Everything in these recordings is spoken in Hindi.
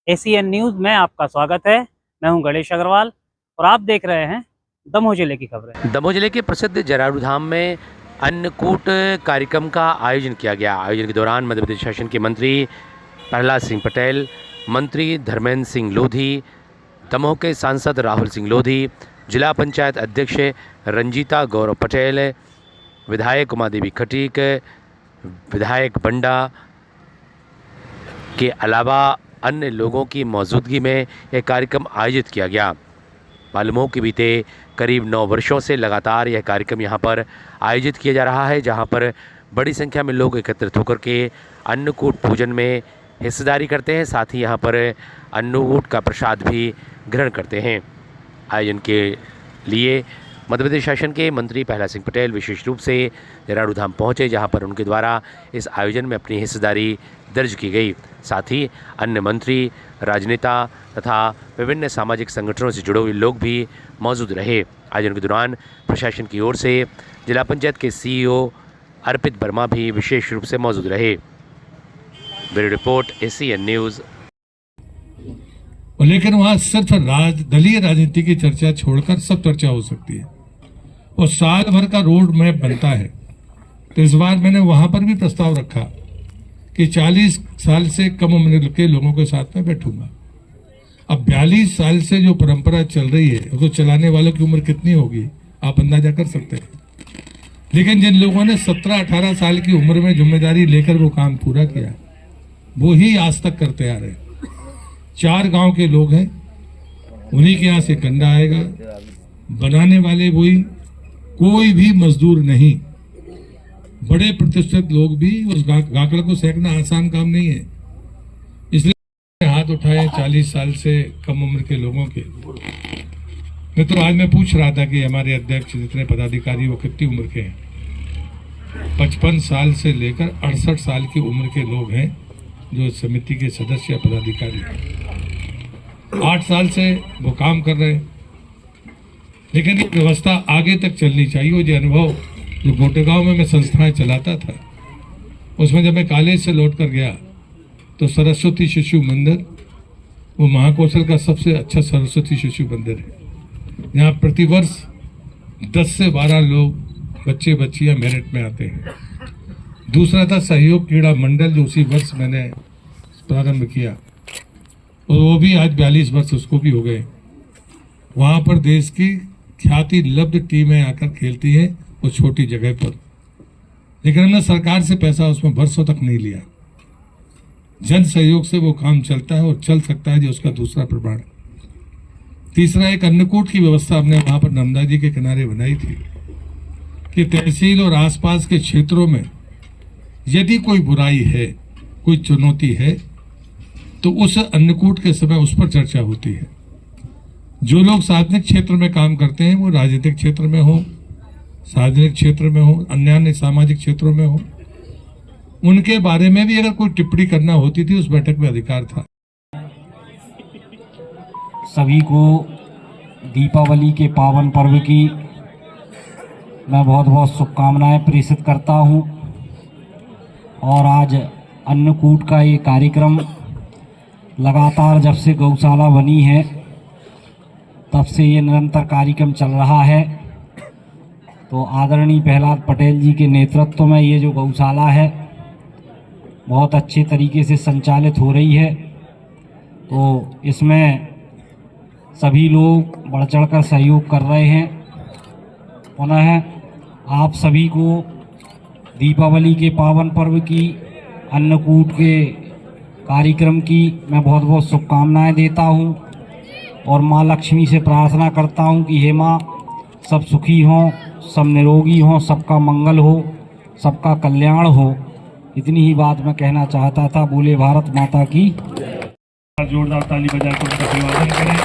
एसीएन न्यूज़ में आपका स्वागत है। मैं हूं गणेश अग्रवाल और आप देख रहे हैं दमोह जिले की खबरें। दमोह जिले के प्रसिद्ध जरारू धाम में अन्नकूट कार्यक्रम का आयोजन किया गया। आयोजन के दौरान मध्य प्रदेश शासन के मंत्री प्रहलाद सिंह पटेल, मंत्री धर्मेंद्र सिंह लोधी, दमोह के सांसद राहुल सिंह लोधी, जिला पंचायत अध्यक्ष रंजीता गौरव पटेल, विधायक उमा देवी खटीक, विधायक बंडा के अलावा अन्य लोगों की मौजूदगी में यह कार्यक्रम आयोजित किया गया। मालूम हो कि बीते करीब 9 वर्षों से लगातार यह कार्यक्रम यहाँ पर आयोजित किया जा रहा है, जहाँ पर बड़ी संख्या में लोग एकत्रित होकर के अन्नकूट पूजन में हिस्सेदारी करते हैं, साथ ही यहाँ पर अन्नकूट का प्रसाद भी ग्रहण करते हैं। आयोजन के लिए मध्य प्रदेश शासन के मंत्री प्रहलाद सिंह पटेल विशेष रूप से जरारू धाम पहुँचे, जहाँ पर उनके द्वारा इस आयोजन में अपनी हिस्सेदारी दर्ज की गई। साथ ही अन्य मंत्री, राजनेता तथा विभिन्न सामाजिक संगठनों से जुड़े हुए लोग भी मौजूद रहे। आयोजन के दौरान प्रशासन की ओर से जिला पंचायत के सीईओ अर्पित वर्मा भी विशेष रूप से मौजूद रहे। Bureau report, ACN news. लेकिन वहां सिर्फ दलीय राजनीति की चर्चा छोड़कर सब चर्चा हो सकती है और साल भर का रोड मैप बनता है। तो इस बार मैंने वहां पर भी प्रस्ताव रखा कि 40 साल से कम उम्र के लोगों के साथ में बैठूंगा। अब 42 साल से जो परंपरा चल रही है, उसको चलाने वालों की उम्र कितनी होगी आप अंदाजा कर सकते हैं। लेकिन जिन लोगों ने 17-18 साल की उम्र में जिम्मेदारी लेकर वो काम पूरा किया, वो ही आज तक करते आ रहे हैं। 4 गांव के लोग हैं, उन्हीं के यहाँ से कंडा आएगा, बनाने वाले वही, कोई भी मजदूर नहीं। बड़े प्रतिष्ठित लोग भी, उस गाकड़ को सेकना आसान काम नहीं है, इसलिए हाथ उठाए 40 साल से कम उम्र के लोगों के। मित्रों, आज मैं पूछ रहा था कि हमारे अध्यक्ष जितने पदाधिकारी वो कितनी उम्र के हैं। 55 साल से लेकर 68 साल की उम्र के लोग हैं जो समिति के सदस्य या पदाधिकारी हैं। 8 साल से वो काम कर रहे हैं, लेकिन ये व्यवस्था आगे तक चलनी चाहिए। वो जो अनुभव जो गोटेगांव में मैं संस्थाएं चलाता था, उसमें जब मैं कॉलेज से लौट कर गया तो सरस्वती शिशु मंदिर वो महाकौशल का सबसे अच्छा सरस्वती शिशु मंदिर है। यहाँ प्रतिवर्ष 10 से 12 लोग बच्चे बच्चियां मेरिट में आते हैं। दूसरा था सहयोग क्रीड़ा मंडल, जो उसी वर्ष मैंने प्रारंभ किया और वो भी आज 42 वर्ष उसको भी हो गए। वहाँ पर देश की ख्याति लब्ध टीमें आकर खेलती हैं उस छोटी जगह पर, लेकिन हमने सरकार से पैसा उसमें वर्षों तक नहीं लिया। जन सहयोग से वो काम चलता है और चल सकता है, जो उसका दूसरा प्रमाण। तीसरा, एक अन्नकूट की व्यवस्था हमने वहाँ पर नर्मदा जी के किनारे बनाई थी कि तहसील और आसपास के क्षेत्रों में यदि कोई बुराई है, कोई चुनौती है, तो उस अन्नकूट के समय उस पर चर्चा होती है। जो लोग सार्वजनिक क्षेत्र में काम करते हैं, वो राजनीतिक क्षेत्र में हो, सार्वजनिक क्षेत्र में हो, अन्य सामाजिक क्षेत्रों में हो, उनके बारे में भी अगर कोई टिप्पणी करना होती थी, उस बैठक में अधिकार था। सभी को दीपावली के पावन पर्व की मैं बहुत बहुत शुभकामनाएं प्रेषित करता हूं। और आज अन्नकूट का ये कार्यक्रम लगातार जब से गौशाला बनी है तब से ये निरंतर कार्यक्रम चल रहा है। तो आदरणीय प्रहलाद पटेल जी के नेतृत्व में ये जो गौशाला है बहुत अच्छे तरीके से संचालित हो रही है। तो इसमें सभी लोग बढ़ चढ़कर सहयोग कर रहे हैं। पुनः आप सभी को दीपावली के पावन पर्व की, अन्नकूट के कार्यक्रम की मैं बहुत बहुत शुभकामनाएं देता हूं और माँ लक्ष्मी से प्रार्थना करता हूं कि हे माँ, सब सुखी हों, सब निरोगी हों, सबका मंगल हो, सबका कल्याण हो। इतनी ही बात मैं कहना चाहता था। बोले भारत माता की। जोरदार ताली बजाकर उनका अभिवादन करें।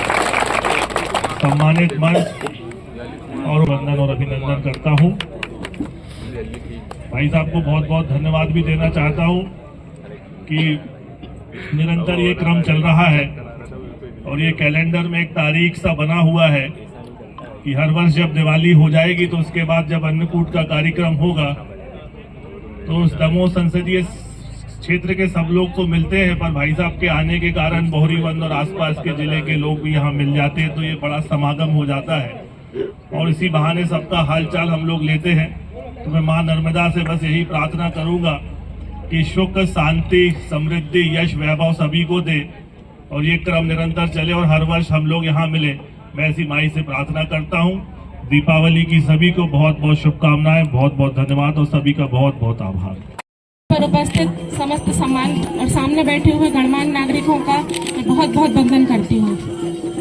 सम्मानित मंच और वंदन और अभिनंदन करता हूं। भाई साहब को बहुत बहुत धन्यवाद भी देना चाहता हूं कि निरंतर ये क्रम चल रहा है और ये कैलेंडर में एक तारीख सा बना हुआ है कि हर वर्ष जब दिवाली हो जाएगी तो उसके बाद जब अन्नकूट का कार्यक्रम होगा तो उस दमोह संसदीय क्षेत्र के सब लोग तो मिलते हैं, पर भाई साहब के आने के कारण बोहरीबंद और आसपास के जिले के लोग भी यहाँ मिल जाते हैं, तो ये बड़ा समागम हो जाता है और इसी बहाने सबका हालचाल हम लोग लेते हैं। तो मैं माँ नर्मदा से बस यही प्रार्थना करूंगा कि सुख, शांति, समृद्धि, यश, वैभव सभी को दे और ये क्रम निरंतर चले और हर वर्ष हम लोग यहाँ मिले। मैं ऐसी माई से प्रार्थना करता हूँ। दीपावली की सभी को बहुत बहुत शुभकामनाएं, बहुत बहुत धन्यवाद और सभी का बहुत बहुत आभार। पर उपस्थित समस्त सम्मान और सामने बैठे हुए गणमान्य नागरिकों का मैं बहुत बहुत वंदन करती हूँ।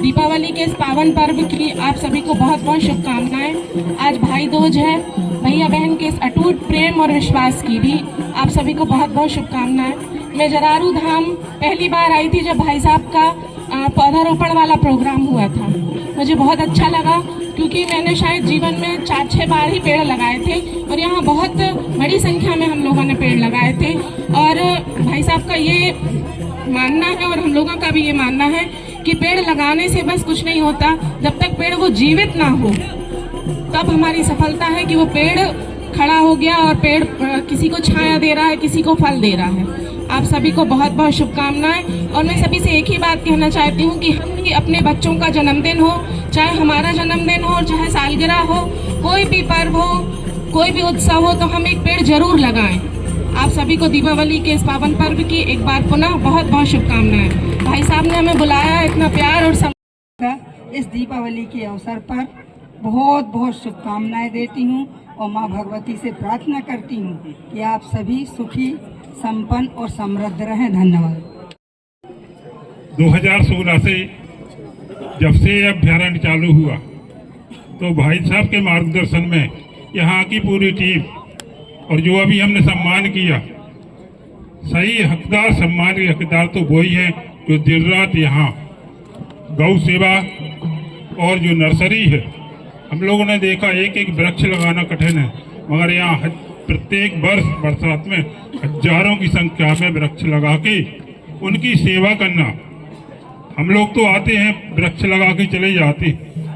दीपावली के इस पावन पर्व की आप सभी को बहुत बहुत शुभकामनाएं। आज भाई दूज है, भैया बहन के इस अटूट प्रेम और विश्वास की भी आप सभी को बहुत बहुत शुभकामनाएं। मैं जरारू धाम पहली बार आई थी जब भाई साहब का पौधारोपण वाला प्रोग्राम हुआ था। मुझे बहुत अच्छा लगा क्योंकि मैंने शायद जीवन में 4-6 बार ही पेड़ लगाए थे और यहाँ बहुत बड़ी संख्या में हम लोगों ने पेड़ लगाए थे। और भाई साहब का ये मानना है और हम लोगों का भी ये मानना है कि पेड़ लगाने से बस कुछ नहीं होता, जब तक पेड़ वो जीवित ना हो तब हमारी सफलता है कि वो पेड़ खड़ा हो गया और पेड़ किसी को छाया दे रहा है, किसी को फल दे रहा है। आप सभी को बहुत बहुत शुभकामनाएं। और मैं सभी से एक ही बात कहना चाहती हूँ कि हम अपने बच्चों का जन्मदिन हो, चाहे हमारा जन्मदिन हो, चाहे सालगिरह हो, कोई भी पर्व हो, कोई भी उत्सव हो, तो हम एक पेड़ जरूर लगाएं। आप सभी को दीपावली के इस पावन पर्व की एक बार पुनः बहुत बहुत शुभकामनाएं। भाई साहब ने हमें बुलाया, इतना प्यार और इस दीपावली के अवसर पर बहुत बहुत शुभकामनाएं देती हूँ और माँ भगवती से प्रार्थना करती हूँ कि आप सभी सुखी, संपन्न और समृद्ध रहें। धन्यवाद। 2016 से जब से अभ्यारण्य चालू हुआ तो भाई साहब के मार्गदर्शन में यहाँ की पूरी टीम और जो अभी हमने सम्मान किया, सही हकदार, सम्मान के हकदार तो वही है जो दिन रात यहाँ गौ सेवा और जो नर्सरी है, हम लोगों ने देखा एक एक वृक्ष लगाना कठिन है, मगर यहाँ प्रत्येक वर्ष बरसात में हजारों की संख्या में वृक्ष लगा के उनकी सेवा करना। हम लोग तो आते हैं वृक्ष लगा के चले जाते,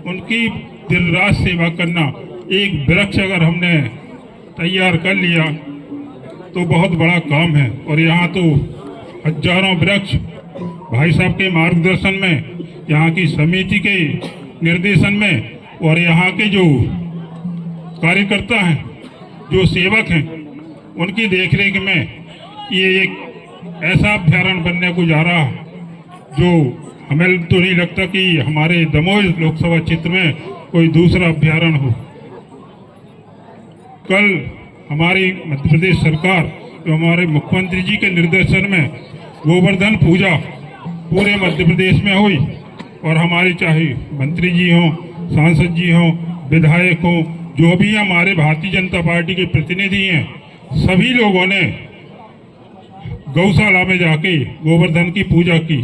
उनकी दिन रात सेवा करना। एक वृक्ष अगर हमने तैयार कर लिया तो बहुत बड़ा काम है। और यहाँ तो हजारों वृक्ष भाई साहब के मार्गदर्शन में, यहाँ की समिति के निर्देशन में और यहाँ के जो कार्यकर्ता हैं, जो सेवक हैं, उनकी देखरेख में ये एक ऐसा अभ्यारण्य बनने को जा रहा जो हमें तो नहीं लगता कि हमारे दमोह लोकसभा क्षेत्र में कोई दूसरा अभ्यारण्य हो। कल हमारी मध्य प्रदेश सरकार जो हमारे मुख्यमंत्री जी के निर्देशन में गोवर्धन पूजा पूरे मध्य प्रदेश में हुई और हमारे चाहे मंत्री जी हों, सांसद जी हों, विधायक हों, जो भी हमारे भारतीय जनता पार्टी के प्रतिनिधि हैं, सभी लोगों ने गौशाला में जाके गोवर्धन की पूजा की।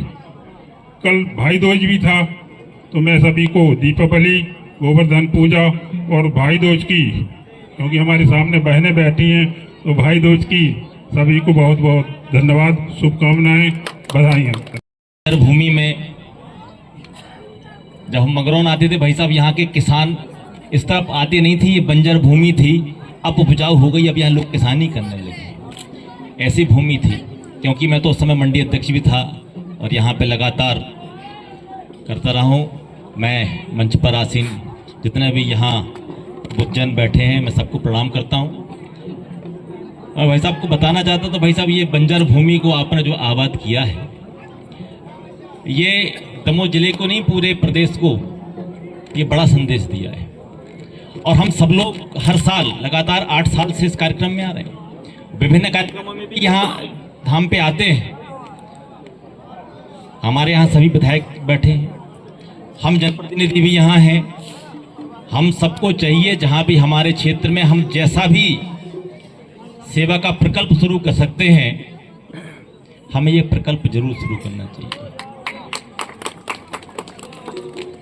कल भाई दूज भी था, तो मैं सभी को दीपावली, गोवर्धन पूजा और भाई दूज की, क्योंकि हमारे सामने बहनें बैठी हैं, तो भाई दूज की सभी को बहुत बहुत धन्यवाद, शुभकामनाएं, बधाई। भूमि में जब हम मगरौन आते थे भाई साहब, यहाँ के किसान इस तरफ आते नहीं थे, ये बंजर भूमि थी, अब उपजाऊ हो गई, अब यहाँ लोग किसानी करने लगे। ऐसी भूमि थी, क्योंकि मैं तो उस समय मंडी अध्यक्ष भी था और यहाँ पे लगातार करता रहा हूँ। मैं मंच पर आसीन जितने भी यहाँ बुद्धजन बैठे हैं, मैं सबको प्रणाम करता हूँ। और भाई साहब को बताना चाहता था, भाई साहब ये बंजर भूमि को आपने जो आबाद किया है, ये दमोह जिले को नहीं पूरे प्रदेश को ये बड़ा संदेश दिया है। और हम सब लोग हर साल लगातार 8 साल से इस कार्यक्रम में आ रहे हैं। विभिन्न कार्यक्रमों में भी यहाँ धाम पे आते हैं। हमारे यहाँ सभी विधायक बैठे हैं, हम जनप्रतिनिधि भी यहाँ हैं। हम सबको चाहिए जहाँ भी हमारे क्षेत्र में हम जैसा भी सेवा का प्रकल्प शुरू कर सकते हैं, हमें ये प्रकल्प जरूर शुरू करना चाहिए।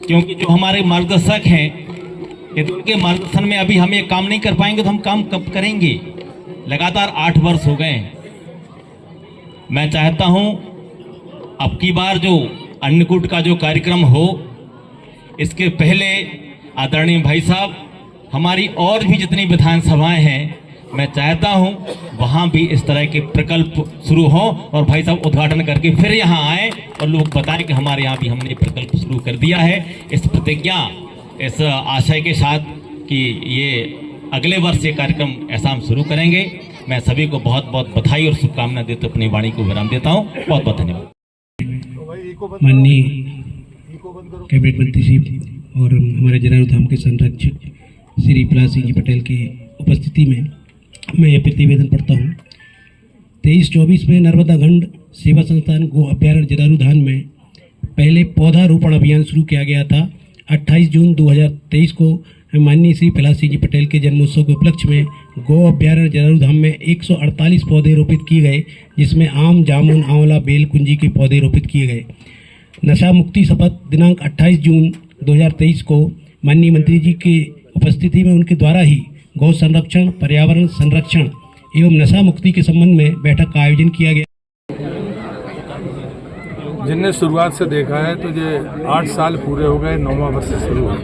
क्योंकि जो हमारे मार्गदर्शक हैं, यदि उनके मार्गदर्शन में अभी हम ये काम नहीं कर पाएंगे तो हम काम कब करेंगे। लगातार 8 वर्ष हो गए। मैं चाहता हूं अब की बार जो अन्नकूट का जो कार्यक्रम हो, इसके पहले आदरणीय भाई साहब हमारी और भी जितनी विधानसभाएं हैं मैं चाहता हूं वहां भी इस तरह के प्रकल्प शुरू हो और भाई साहब उद्घाटन करके फिर यहां आए और लोग बताएं कि हमारे यहाँ भी हमने प्रकल्प शुरू कर दिया है। इस प्रतिज्ञा, इस आशय के साथ कि ये अगले वर्ष ये कार्यक्रम ऐसा हम शुरू करेंगे। मैं सभी को बहुत बहुत बधाई और शुभकामनाएं देते अपनी वाणी को विराम देता हूँ। बहुत बहुत धन्यवाद। माननीय कैबिनेट मंत्री जी और हमारे जलालू धाम के संरक्षक श्री प्रहलाद सिंह जी पटेल की उपस्थिति में मैं ये प्रतिवेदन पढ़ता हूँ। 23-24 में नर्मदा घंड सेवा संस्थान गो अभ्यारण्य जलालू धाम में पहले पौधारोपण अभियान शुरू किया गया था। 28 जून 2023 को माननीय श्री प्रहलाद सिंह जी पटेल के जन्मोत्सव के उपलक्ष्य में गो अभ्यारण्य जलालू धाम में 148 पौधे रोपित किए गए, जिसमें आम, जामुन, आंवला, बेल, कुंजी के पौधे रोपित किए गए। नशा मुक्ति शपथ दिनांक 28 जून 2023 को माननीय मंत्री जी की उपस्थिति में उनके द्वारा ही गौ संरक्षण, पर्यावरण संरक्षण एवं नशा मुक्ति के संबंध में बैठक का आयोजन किया गया। जिनने शुरुआत से देखा है तो ये 8 साल पूरे हो गए, 9वां वर्ष से शुरू हुआ।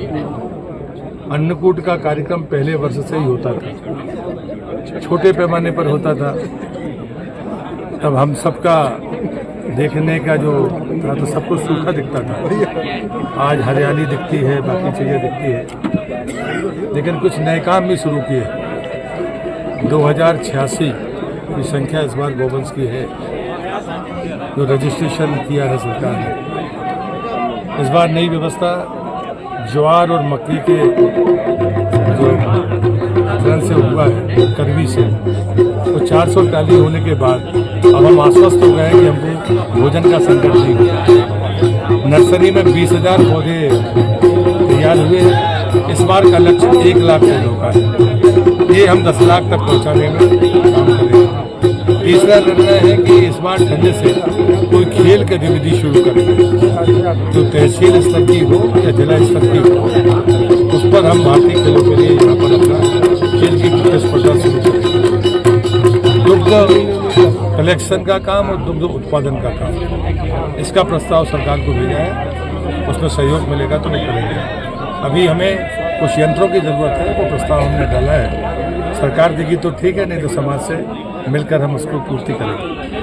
अन्नकूट का कार्यक्रम पहले वर्ष से ही होता था, छोटे पैमाने पर होता था। तब हम सबका देखने का जो था तो सबको सूखा दिखता था। आज हरियाली दिखती है, बाकी चीज़ें दिखती है, लेकिन कुछ नए काम भी शुरू किए। 2086 की संख्या इस बार गोवंश की है जो रजिस्ट्रेशन किया है सरकार ने। इस बार नई व्यवस्था ज्वार और मक्की के जो धन से हुआ है, करवी से, तो 400 टाली होने के बाद अब हम आश्वस्त हो गए कि हमको भोजन का संकट नहीं होगा। नर्सरी में 20,000 पौधे तैयार हुए हैं। इस बार का लक्ष्य 1 लाख पौधों का है। ये हम 10 लाख तक पहुंचाने में काम करेंगे। तीसरा निर्णय है कि इस बार ठंडे से कोई खेल गतिविधि शुरू करेंगे, जो तहसील स्तर की हो या जिला स्तर की हो। उस पर हम भारतीय खेलों के लिए यहाँ पर अपना खेल की प्रतिस्पर्धा शुरू करेंगे। दुग्ध कलेक्शन का काम और दुग्ध उत्पादन का काम, इसका प्रस्ताव सरकार को भेजा है, उसमें सहयोग मिलेगा तो नहीं करेंगे। अभी हमें कुछ यंत्रों की ज़रूरत है, वो प्रस्ताव हमने डाला है। सरकार देगी तो ठीक है, नहीं तो समाज से मिलकर हम उसको पूर्ति करेंगे।